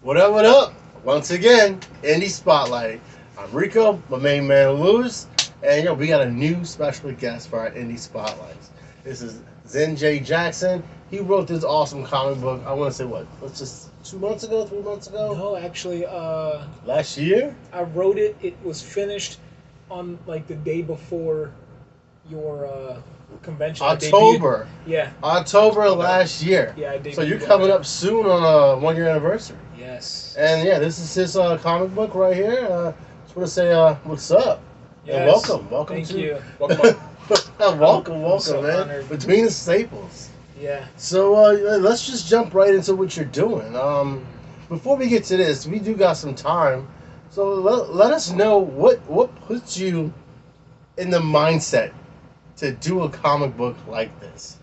What up, what up? Once again, Indie Spotlight. I'm Rico, my main man Lewis, and we got a new special guest for our Indie Spotlights. This is Zen J Jackson. He wrote this awesome comic book, I want to say what? Let's just 2 months ago, 3 months ago? No, actually, Last year? I wrote it. It was finished on like the day before your convention. October. Yeah, October last year. yeah, I debuted. So you're coming up soon on a 1 year anniversary. Yes. And yeah, this is his comic book right here. Just want to say what's up. And Yes. welcome Thank to you. welcome, I'm so man. honored. Between the staples. Yeah. So let's just jump right into what you're doing. Before we get to this, we do got some time. So let us know what puts you in the mindset to do a comic book like this.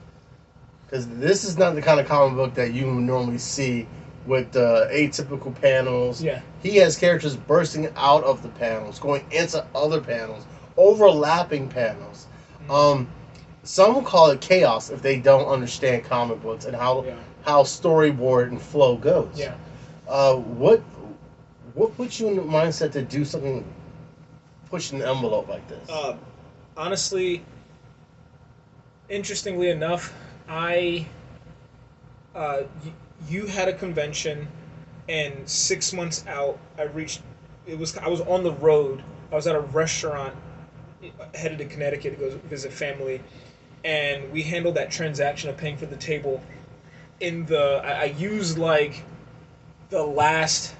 Because this is not the kind of comic book that you normally see with atypical panels. Yeah. He has characters bursting out of the panels, going into other panels, overlapping panels. Mm-hmm. Some call it chaos if they don't understand comic books and how storyboard and flow goes. Yeah. What puts you in the mindset to do something, pushing the envelope like this? Honestly, interestingly enough, I you had a convention, and 6 months out, I was on the road. I was at a restaurant, headed to Connecticut to go visit family, and we handled that transaction of paying for the table. I used like the last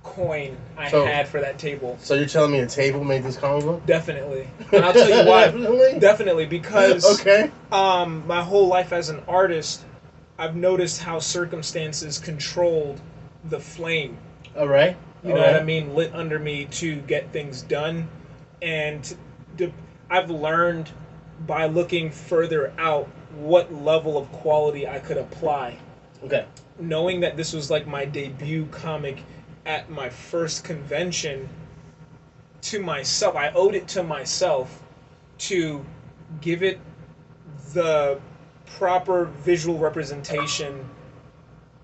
coin I had for that table. So you're telling me a table made this comic book? Definitely, and I'll tell you why. Definitely, because okay. My whole life as an artist, I've noticed how circumstances controlled the flame. All right. You know what I mean? Lit under me to get things done, and I've learned by looking further out what level of quality I could apply. Okay. Knowing that this was like my debut comic at my first convention, to myself, I owed it to myself to give it the proper visual representation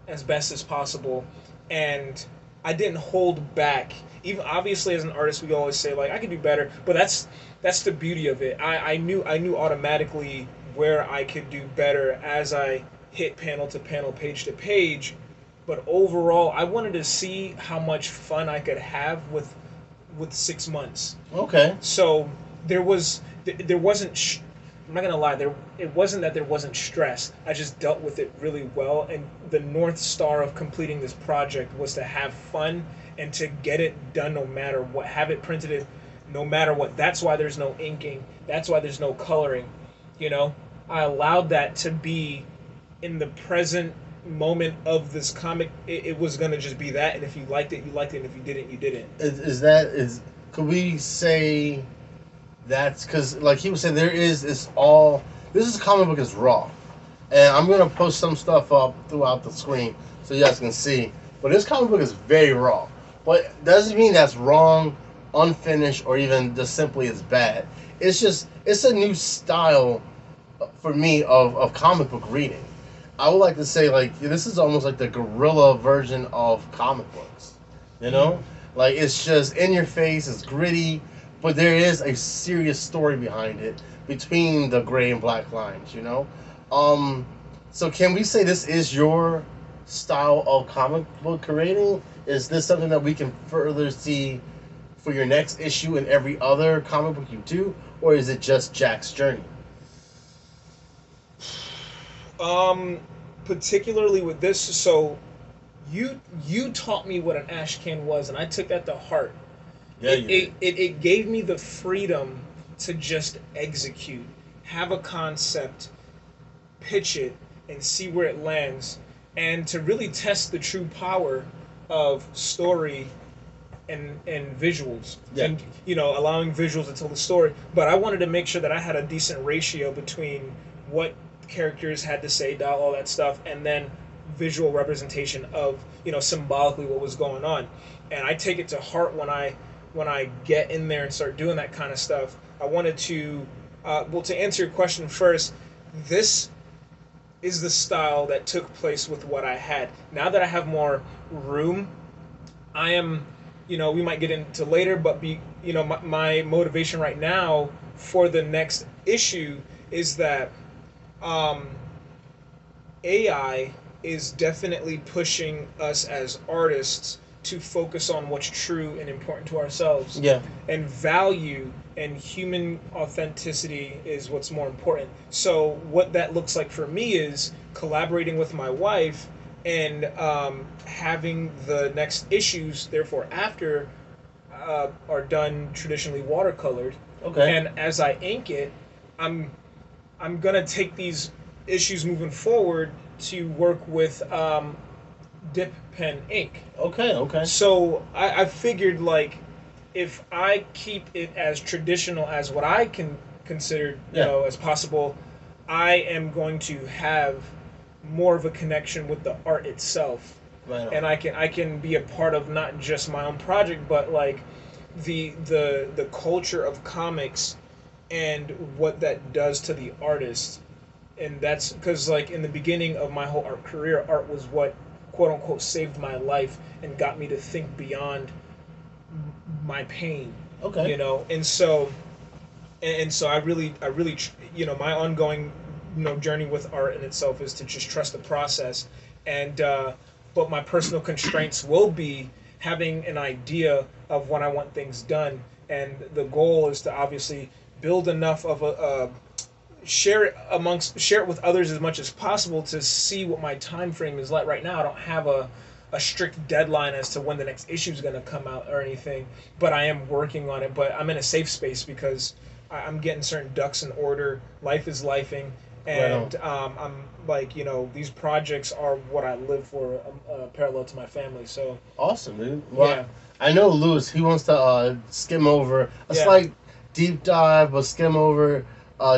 as best as possible, and I didn't hold back. Even obviously as an artist, we always say like I could do better, but that's the beauty of it. I knew automatically where I could do better as I hit panel to panel, page to page. But overall, I wanted to see how much fun I could have with 6 months. Okay. So there wasn't. I'm not gonna lie. It wasn't that there wasn't stress. I just dealt with it really well, and the North Star of completing this project was to have fun and to get it done no matter what. Have it printed it no matter what. That's why there's no inking. That's why there's no coloring. You know, I allowed that to be in the present moment of this comic. It was gonna just be that, and if you liked it, you liked it, and if you didn't, you didn't. Could we say that's because, like he was saying, this is a comic book is raw, and I'm gonna post some stuff up throughout the screen so you guys can see. But this comic book is very raw, but doesn't mean that's wrong, unfinished, or even just simply as bad. It's a new style for me of comic book reading. I would like to say like this is almost like the guerrilla version of comic books. You know, like it's just in your face, it's gritty, but there is a serious story behind it between the gray and black lines. So can we say this is your style of comic book creating? Is this something that we can further see for your next issue and every other comic book you do, or is it just Jack's journey? Particularly with this, so you taught me what an ash can was, and I took that to heart. Yeah, It gave me the freedom to just execute, have a concept, pitch it, and see where it lands, and to really test the true power of story and visuals, and allowing visuals to tell the story. But I wanted to make sure that I had a decent ratio between what characters had to say, all that stuff, and then visual representation of symbolically what was going on. And I take it to heart when I get in there and start doing that kind of stuff. I wanted to to answer your question first, this is the style that took place with what I had. Now that I have more room, I am, we might get into later, but my motivation right now for the next issue is that um, AI is definitely pushing us as artists to focus on what's true and important to ourselves. Yeah. And value and human authenticity is what's more important. So, what that looks like for me is collaborating with my wife and having the next issues, therefore, after are done traditionally watercolored. Okay. And as I ink it, I'm I'm gonna take these issues moving forward to work with dip pen ink. Okay. Okay. So I figured like if I keep it as traditional as what I can consider Yeah. as possible, I am going to have more of a connection with the art itself, Right on. and I can be a part of not just my own project, but like the culture of comics and what that does to the artist. And that's because like in the beginning of my whole art career, art was what quote unquote saved my life and got me to think beyond my pain. Okay. And so I really my ongoing journey with art in itself is to just trust the process. And but my personal constraints will be having an idea of when I want things done, and the goal is to obviously build enough of a share it with others as much as possible to see what my time frame is like. Right now I don't have a strict deadline as to when the next issue is going to come out or anything, but I am working on it. But I'm in a safe space because I'm getting certain ducks in order. Life is lifing, and I'm like these projects are what I live for, parallel to my family. So Awesome, dude. Well, yeah. I know Lewis. He wants to skim over a Yeah. slight deep dive, but skim over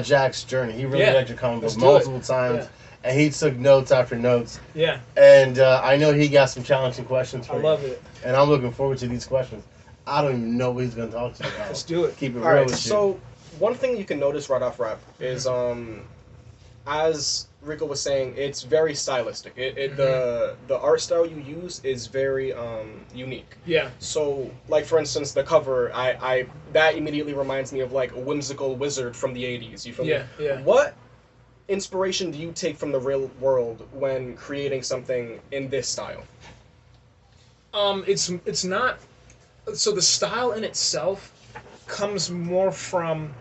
Jack's journey. He really Yeah. liked your comic book Let's do it. multiple times, and he took notes after notes. Yeah, And I know he got some challenging questions for I you. love it. And I'm looking forward to these questions. I don't even know what he's going to talk to you about. Let's do it. Keep it All real right, with you. so one thing you can notice right off rep is, as Rico was saying, it's very stylistic. The art style you use is very unique. Yeah. So, like for instance, the cover, I that immediately reminds me of like a whimsical wizard from the '80s. You feel me? Yeah, yeah. What inspiration do you take from the real world when creating something in this style? It's not. So the style in itself comes more from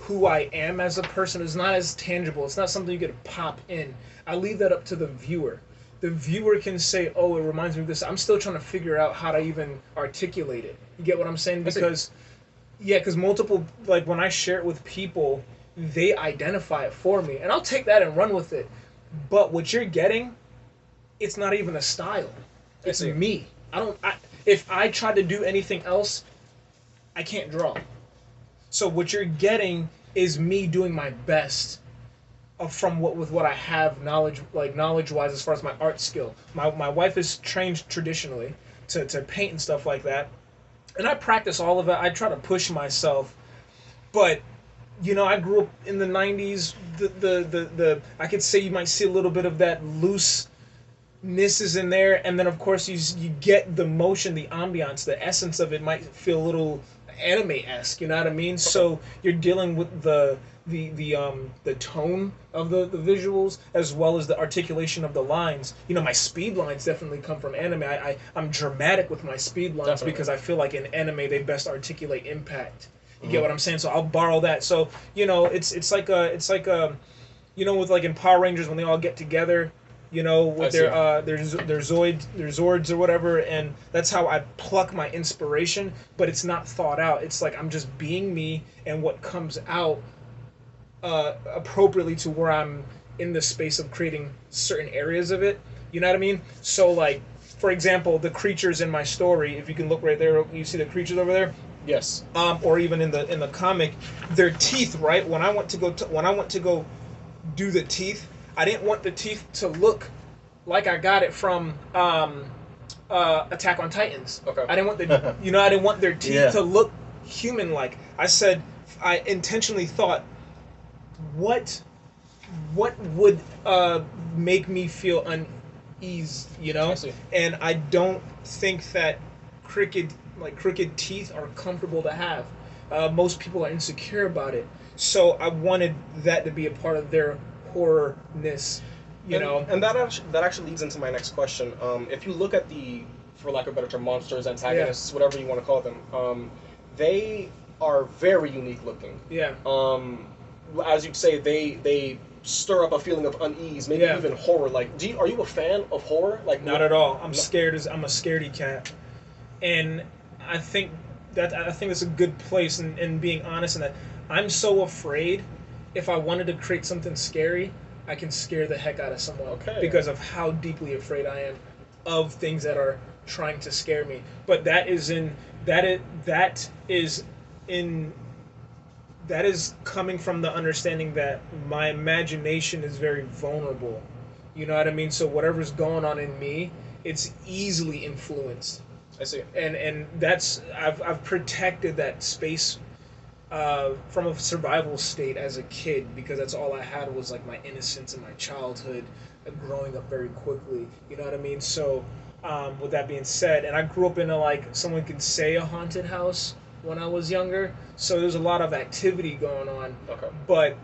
who I am as a person. It's not as tangible. It's not something you get to pop in. I leave that up to the viewer. The viewer can say, "Oh, it reminds me of this." I'm still trying to figure out how to even articulate it. You get what I'm saying? Because multiple, like when I share it with people, they identify it for me, and I'll take that and run with it. But what you're getting, it's not even a style. It's see. me. If I try to do anything else, I can't draw. So what you're getting is me doing my best from what I have knowledge wise as far as my art skill. My wife is trained traditionally to paint and stuff like that, and I practice all of it. I try to push myself, but I grew up in the '90s. The I could say you might see a little bit of that looseness is in there, and then of course you get the motion, the ambiance, the essence of it might feel a little anime-esque. You know what I mean? So you're dealing with the tone of the visuals as well as the articulation of the lines. My speed lines definitely come from anime. I'm dramatic with my speed lines Definitely. because I feel like in anime they best articulate impact. You get what I'm saying? So I'll borrow that. So it's like with like in Power Rangers when they all get together, with their Zords or whatever, and that's how I pluck my inspiration. But it's not thought out. It's like I'm just being me, and what comes out appropriately to where I'm in the space of creating certain areas of it. You know what I mean? So like, for example, the creatures in my story. If you can look right there, you see the creatures over there. Yes. Or even in the comic, their teeth. Right when I went to go do the teeth, I didn't want the teeth to look like I got it from Attack on Titans. Okay. I didn't want I didn't want their teeth Yeah. to look human-like. I intentionally thought, what what would make me feel unease, you know? I see. And I don't think that crooked teeth are comfortable to have. Most people are insecure about it. So I wanted that to be a part of their horrorness, you know? And that actually leads into my next question. If you look at the, for lack of a better term, monsters, antagonists, whatever you want to call them, they are very unique looking. Yeah. As you say, they stir up a feeling of unease, maybe even horror. Like, are you a fan of horror? Like, not at all. I'm I'm a scaredy cat, and I think that's a good place in being honest in that I'm so afraid. If I wanted to create something scary, I can scare the heck out of someone. Okay. Because of how deeply afraid I am of things that are trying to scare me. But that is coming from the understanding that my imagination is very vulnerable. You know what I mean? So whatever's going on in me, it's easily influenced. I see. And that's I've protected that space from a survival state as a kid, because that's all I had was like my innocence and my childhood, growing up very quickly. You know what I mean? So with that being said, and I grew up in a, like, someone could say, a haunted house when I was younger. So there's a lot of activity going on. Okay. But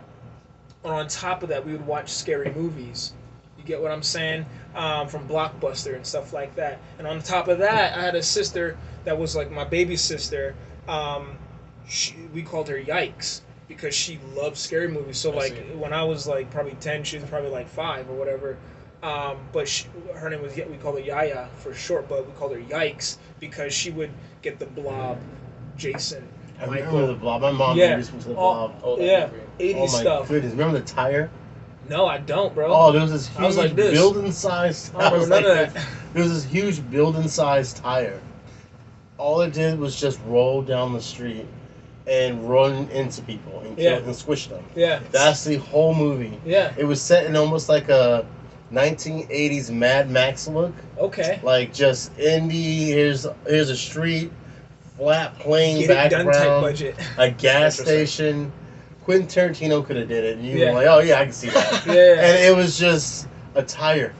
on top of that, we would watch scary movies. You get what I'm saying? From Blockbuster and stuff like that. And on top of that, I had a sister that was like my baby sister. We called her Yikes because she loved scary movies. So like when I was like probably 10, she was probably like 5 or whatever. But her name was, we called her Yaya for short, but we called her Yikes because she would get the Blob, Jason, I Michael. remember the Blob. My mom used to the Blob. Oh, yeah, movie. 80s Oh my stuff. goodness! Remember the tire? No, I don't, bro. Oh, there was this huge I was like this. building-sized. I don't remember none of that. There was this huge building-sized tire. All it did was just roll down the street and run into people and kill and squish them. Yeah. That's the whole movie. Yeah. It was set in almost like a 1980s Mad Max look. Okay. Like just indie. Here's a street, flat plain Get it done type background, budget. a gas station. Quentin Tarantino could have did it, and you Yeah. were like, "Oh yeah, I can see that." Yeah. And it was just a tire,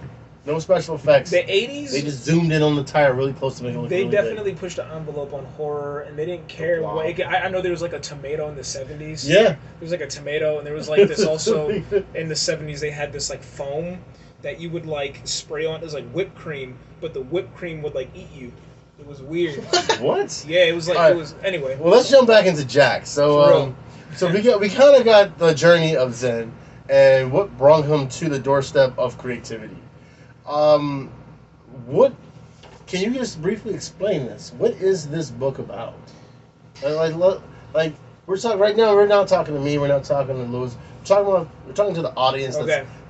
no special effects. The 80s. They just zoomed in on the tire really close to make it look They really definitely pushed the envelope on horror, and they didn't care. Wow. I know there was like a tomato in the 70s. big. Yeah. There was like a tomato, and there was like this also in the 70s. They had this like foam that you would like spray on. It was like whipped cream, but the whipped cream would like eat you. It was weird. What? Yeah, it was like All right. it was. Anyway. Well, let's jump back into Jack. For So, real. so we kind of got the journey of Zen and what brought him to the doorstep of creativity. What can you just briefly explain this? What is this book about? Like we're talking right now. We're not talking to me. We're not talking to Louis. We're talking to the audience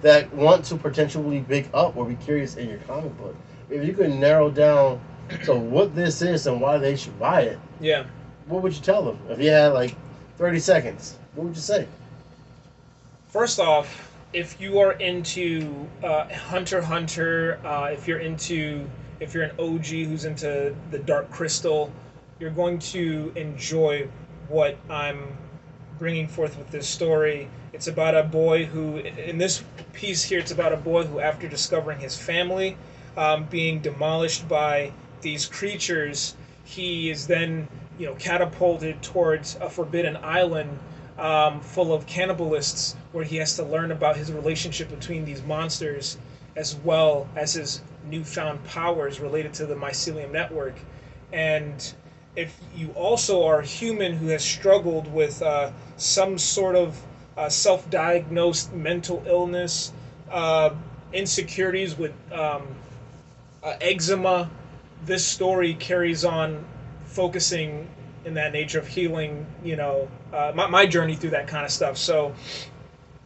that want to potentially pick up or be curious in your comic book. If you could narrow down to what this is and why they should buy it, Yeah. what would you tell them? If you had like 30 seconds, what would you say? First off, if you are into Hunter x Hunter, if you're an OG who's into the Dark Crystal, you're going to enjoy what I'm bringing forth with this story. It's about a boy who, in this piece here, it's about a boy who, after discovering his family being demolished by these creatures, he is then, catapulted towards a forbidden island full of cannibalists, where he has to learn about his relationship between these monsters, as well as his newfound powers related to the mycelium network. And if you also are a human who has struggled with some sort of self-diagnosed mental illness, insecurities with eczema, this story carries on focusing in that nature of healing, my journey through that kind of stuff. So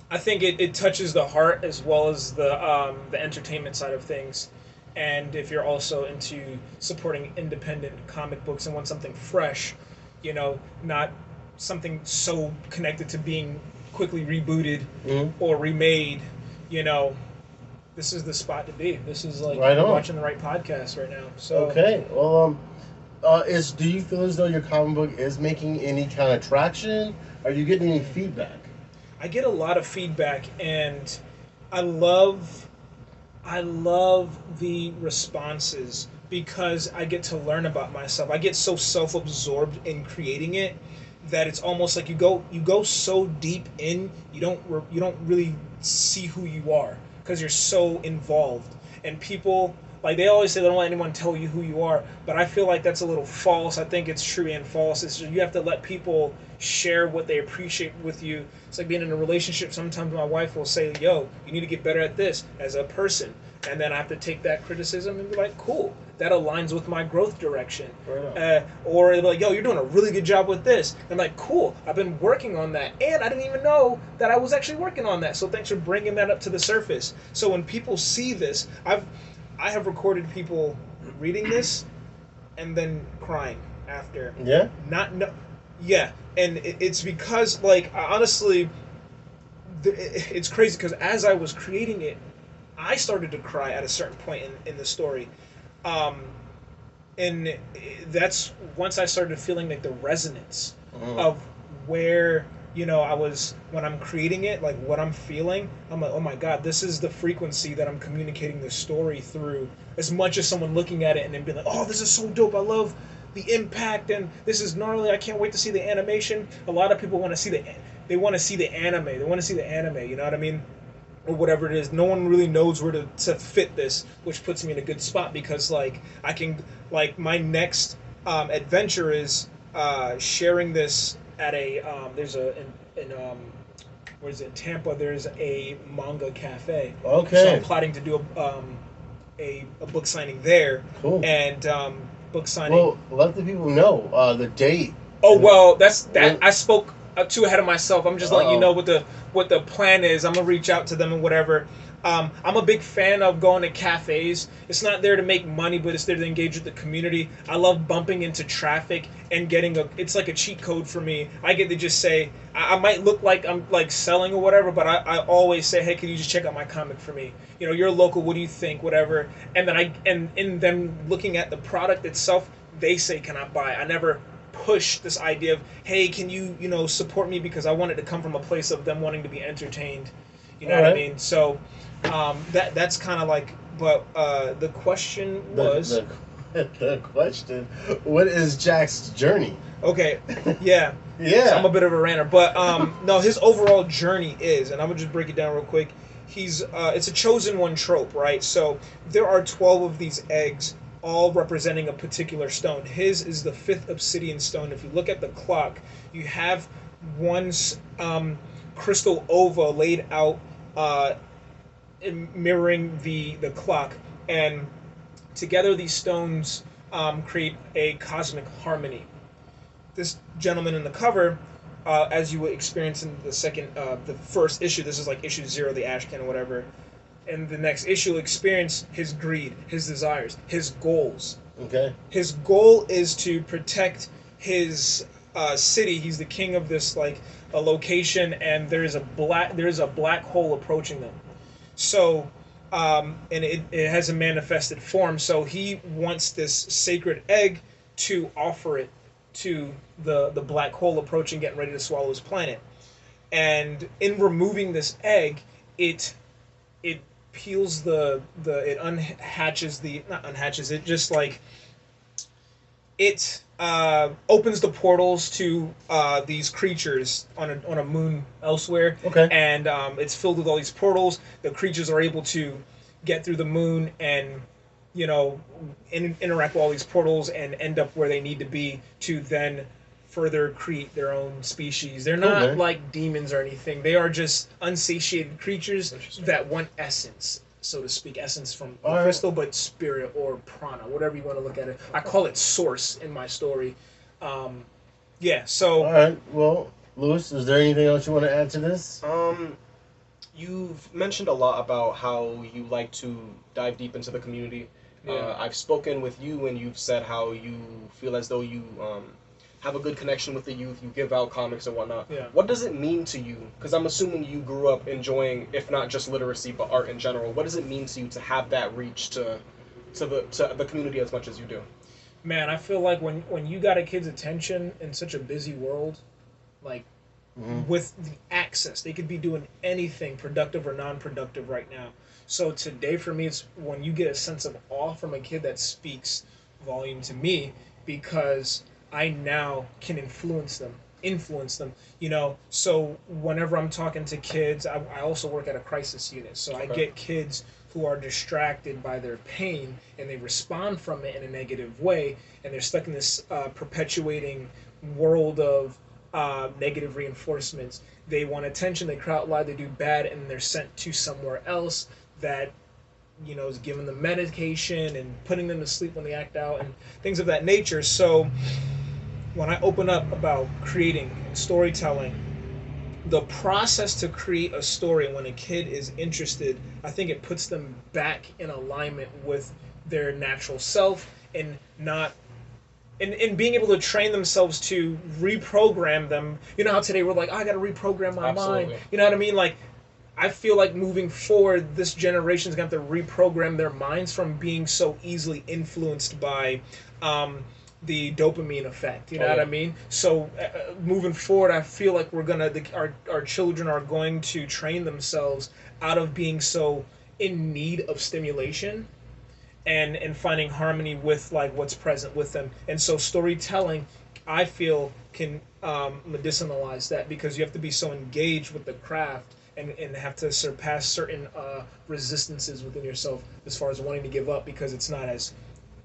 I think it touches the heart as well as the entertainment side of things. And if you're also into supporting independent comic books and want something fresh, not something so connected to being quickly rebooted or remade, this is the spot to be. This is like Right on. watching the right podcast right now. So Okay. Well, do you feel as though your comic book is making any kind of traction? Are you getting any feedback? I get a lot of feedback, and I love I love the responses because I get to learn about myself. I get so self-absorbed in creating it that it's almost like you go so deep in, you don't really see who you are because you're so involved. And people, like, they always say they don't let anyone tell you who you are, but I feel like that's a little false. I think it's true and false. It's just, you have to let people share what they appreciate with you. It's like being in a relationship. Sometimes my wife will say, "Yo, you need to get better at this as a person," and then I have to take that criticism and be like, "Cool, that aligns with my growth direction." Or they'll be like, "Yo, you're doing a really good job with this." And I'm like, "Cool, I've been working on that, and I didn't even know that I was actually working on that. So thanks for bringing that up to the surface." So when people see this, I have recorded people reading this and then crying after. Yeah. Not no, yeah, and it's because, like, honestly, it's crazy because as I was creating it, I started to cry at a certain point in the story, um, and that's once I started feeling like the resonance of where, I was when I'm creating it, like what I'm feeling. I'm like, oh my god, this is the frequency that I'm communicating the story through. As much as someone looking at it and then being like, oh, this is so dope. I love the impact, and this is gnarly. I can't wait to see the animation. A lot of people want to see they want to see the anime. They want to see the anime. You know what I mean? Or whatever it is. No one really knows where to fit this, which puts me in a good spot because, like, I can, like, my next adventure is sharing this at a there's a in where is it, in Tampa, there's a manga cafe. Okay. So I'm plotting to do a book signing there. Cool. And book signing. Well, let the people know the date. Oh well, that's that. I spoke too ahead of myself. I'm just letting you know what the plan is. I'm gonna reach out to them and whatever. I'm a big fan of going to cafes. It's not there to make money, but it's there to engage with the community. I love bumping into traffic and getting it's like a cheat code for me. I get to just say, I might look like I'm like selling or whatever, but I always say, hey, can you just check out my comic for me? You're local. What do you think? Whatever. And then and in them looking at the product itself, they say, can I buy? I never push this idea of, hey, can you, support me, because I want it to come from a place of them wanting to be entertained. You know what I mean? So that's kind of like, but the question was... The question, what is Jack's journey? Okay, yeah. Yeah. So I'm a bit of a ranter, but no, his overall journey is, and I'm going to just break it down real quick. It's a chosen one trope, right? So there are 12 of these eggs, all representing a particular stone. His is the 5th obsidian stone. If you look at the clock, you have one crystal ova laid out, mirroring the clock, and together these stones create a cosmic harmony. This gentleman in the cover, as you would experience in the first issue, this is like issue 0, the ash can or whatever. And the next issue will experience his greed, his desires, his goals. Okay. His goal is to protect his city. He's the king of this, like, a location, and there is a black hole approaching them. So, and it has a manifested form. So he wants this sacred egg to offer it to the black hole approaching, getting ready to swallow his planet. And in removing this egg, it peels it unhatches not unhatches it, just like it opens the portals to these creatures on a moon elsewhere. Okay. And it's filled with all these portals. The creatures are able to get through the moon and interact with all these portals and end up where they need to be to then further create their own species. They're not like demons or anything. They are just unsatiated creatures that want essence, so to speak. Essence from the crystal, but spirit or prana, whatever you want to look at it. I call it source in my story. Yeah, so... All right, well, Lewis, is there anything else you want to add to this? You've mentioned a lot about how you like to dive deep into the community. Yeah. I've spoken with you, and you've said how you feel as though you have a good connection with the youth. You give out comics and whatnot. Yeah. What does it mean to you? Because I'm assuming you grew up enjoying, if not just literacy, but art in general. What does it mean to you to have that reach to the community as much as you do? Man, I feel like when you got a kid's attention in such a busy world, like, with the access. They could be doing anything, productive or non-productive right now. So today for me, it's when you get a sense of awe from a kid that speaks volume to me, because I now can influence them, so whenever I'm talking to kids, I also work at a crisis unit, so I get kids who are distracted by their pain and they respond from it in a negative way, and they're stuck in this perpetuating world of negative reinforcements. They want attention, they cry out loud, they do bad, and they're sent to somewhere else that is giving them medication and putting them to sleep when they act out and things of that nature. So when I open up about creating and storytelling, the process to create a story when a kid is interested, I think it puts them back in alignment with their natural self, and not and being able to train themselves to reprogram them. You know how today we're like, oh, I got to reprogram my mind. You know what I mean? Like, I feel like moving forward, this generation is going to have to reprogram their minds from being so easily influenced by the dopamine effect. You know what I mean? So moving forward, I feel like our children are going to train themselves out of being so in need of stimulation, and finding harmony with like what's present with them. And so storytelling, I feel, can medicinalize that, because you have to be so engaged with the craft and have to surpass certain resistances within yourself as far as wanting to give up, because it's not as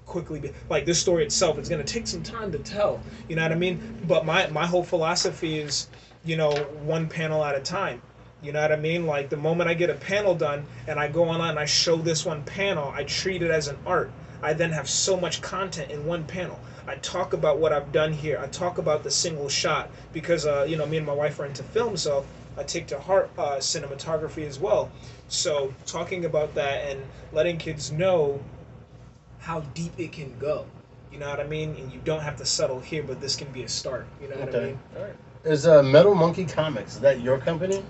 quickly like this story itself. It's going to take some time to tell. You know what I mean? But my whole philosophy is, one panel at a time. You know what I mean? Like, the moment I get a panel done and I go online and I show this one panel, I treat it as an art. I then have so much content in one panel. I talk about what I've done here. I talk about the single shot, because me and my wife are into film, so I take to heart cinematography as well. So talking about that and letting kids know how deep it can go. You know what I mean? And you don't have to settle here, but this can be a start. You know what I mean? All right. Is Metal Monkey Comics, is that your company?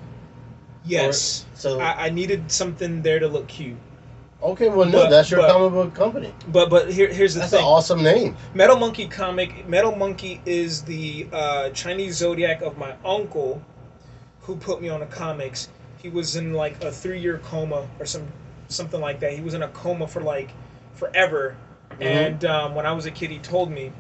Yes. So I needed something there to look cute. Okay, well, no, that's your comic book company. But here's the thing. That's an awesome name. Metal Monkey is the Chinese zodiac of my uncle, who put me on the comics. He was in like a 3-year coma or something like that. He was in a coma for like forever. And when I was a kid, he told me,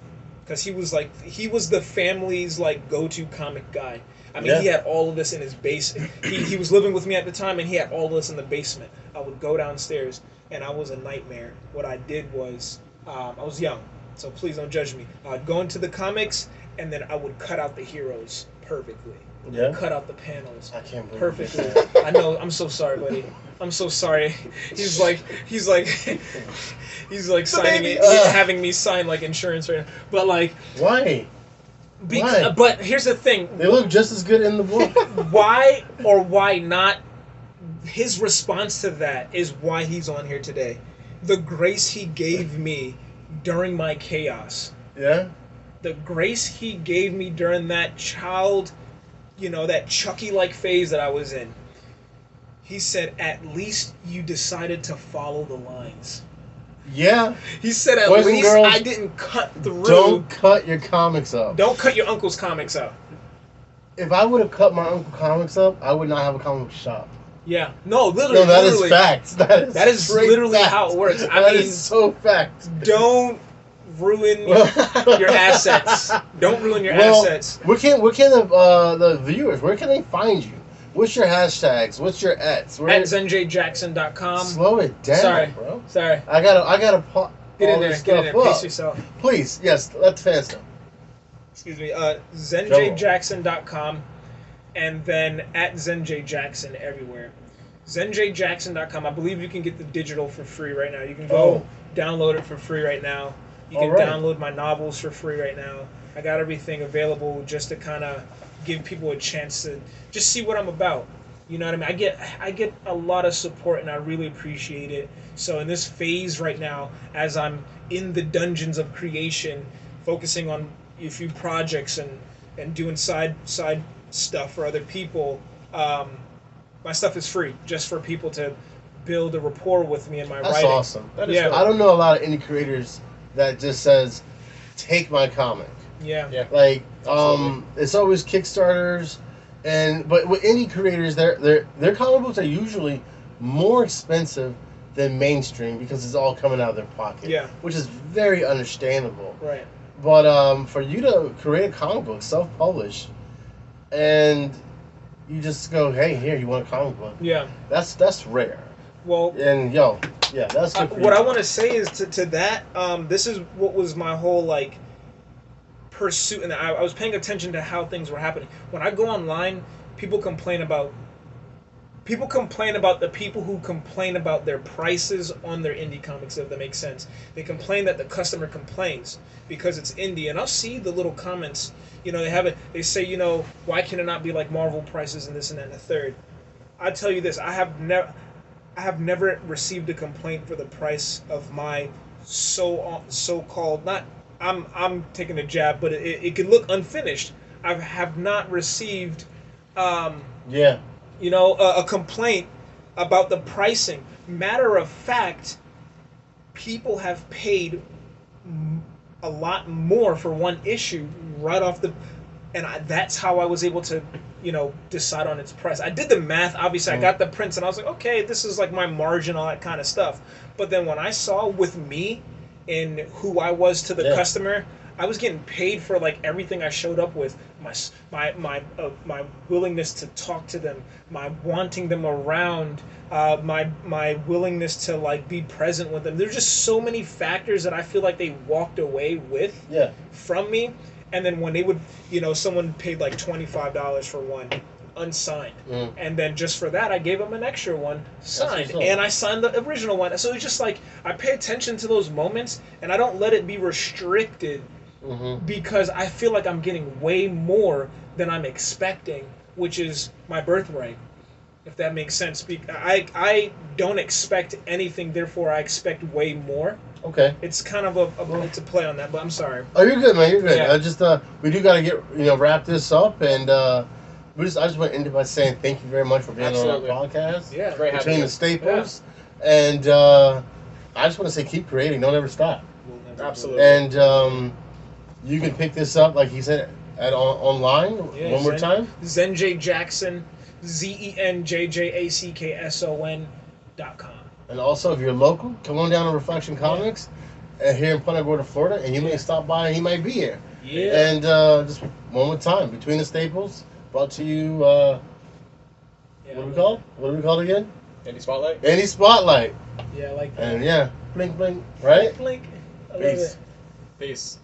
because he was the family's like go-to comic guy. I mean, he had all of this in his basement. He was living with me at the time, and he had all of this in the basement. I would go downstairs, and I was a nightmare. What I did was, I was young, so please don't judge me. I'd go into the comics, and then I would cut out the heroes perfectly. Yeah. Cut out the panels. I can't believe perfectly. I know. I'm so sorry, buddy. I'm so sorry. He's like signing it, having me sign like insurance right now. But like, why? Why? But here's the thing. They look just as good in the book. Why or why not? His response to that is why he's on here today. The grace he gave me during my chaos. Yeah. The grace he gave me during that that Chucky-like phase that I was in. He said, at least you decided to follow the lines. Yeah. He said, at least girls, I didn't cut through. Don't cut your comics up. Don't cut your uncle's comics up. If I would have cut my uncle's comics up, I would not have a comic shop. Yeah. No, literally. No, that is facts. That is literally fact. how it works. That is so fact. Don't ruin your assets. Don't ruin your assets. Where can the viewers, where can they find you? What's your hashtags? What's your @? At ZenJJackson.com. Slow it down, bro. Sorry. I gotta get in there. Get in there. Pace yourself. Please, yes. Let the fans know. Excuse me. ZenJJackson.com, and then @ZenJJackson everywhere. ZenJJackson.com. I believe you can get the digital for free right now. You can go download it for free right now. You can download my novels for free right now. I got everything available just to kind of give people a chance to just see what I'm about. You know what I mean? I get a lot of support, and I really appreciate it. So in this phase right now, as I'm in the dungeons of creation, focusing on a few projects and doing side stuff for other people, my stuff is free just for people to build a rapport with me in my writing. That's awesome. That is I don't know a lot of indie creators that just says, take my comic. Yeah. Like, it's always Kickstarters, And but with indie creators, their comic books are usually more expensive than mainstream because it's all coming out of their pocket. Yeah. Which is very understandable. Right. But for you to create a comic book, self-publish, and you just go, hey, here, you want a comic book? Yeah. That's rare. Well, And yo, yeah, that's good for what you. I want to say is to that. This is what was my whole like pursuit, and I was paying attention to how things were happening. When I go online, people complain about the people who complain about their prices on their indie comics, if that makes sense. They complain that the customer complains because it's indie, and I'll see the little comments. You know, they say, you know, why can it not be like Marvel prices and this and that and the third. I tell you this, I have never received a complaint for the price of my so-called, not, I'm taking a jab, but it could look unfinished. I have not received Yeah. you know, a complaint about the pricing. Matter of fact, people have paid a lot more for one issue right off the, and that's how I was able to, you know, decide on its price. I did the math. Obviously, I got the prints, and I was like, okay, this is like my margin, all that kind of stuff. But then when I saw with me and who I was to the customer, I was getting paid for like everything I showed up with. My willingness to talk to them, my wanting them around, my willingness to like be present with them. There's just so many factors that I feel like they walked away with from me. And then when they would, you know, someone paid like $25 for one unsigned, and then just for that I gave them an extra one signed, and I signed the original one. So it's just like I pay attention to those moments, and I don't let it be restricted. Because I feel like I'm getting way more than I'm expecting, which is my birthright, if that makes sense. I don't expect anything, therefore I expect way more. Okay. It's kind of it's a play on that, but I'm sorry. Oh, you're good, man. You're good. Yeah. I just we do gotta get wrap this up, and I just want to end it by saying thank you very much for being on our podcast. Yeah, great Between having the you. staples, and I just want to say keep creating. Don't ever stop. Absolutely. And you can pick this up, like he said, online. One more time. Zen J Jackson, ZenJJACKSON.com. And also, if you're local, come on down to Reflection Comics here in Punta Gorda, Florida, and you may stop by and he might be here. Yeah. And just one more time, Between the Staples, brought to you, what do we call it? What do we call it again? Indie Spotlight? Indie Spotlight. Yeah, I like that. And blink, blink, right? Blink. I love Peace. it. Peace.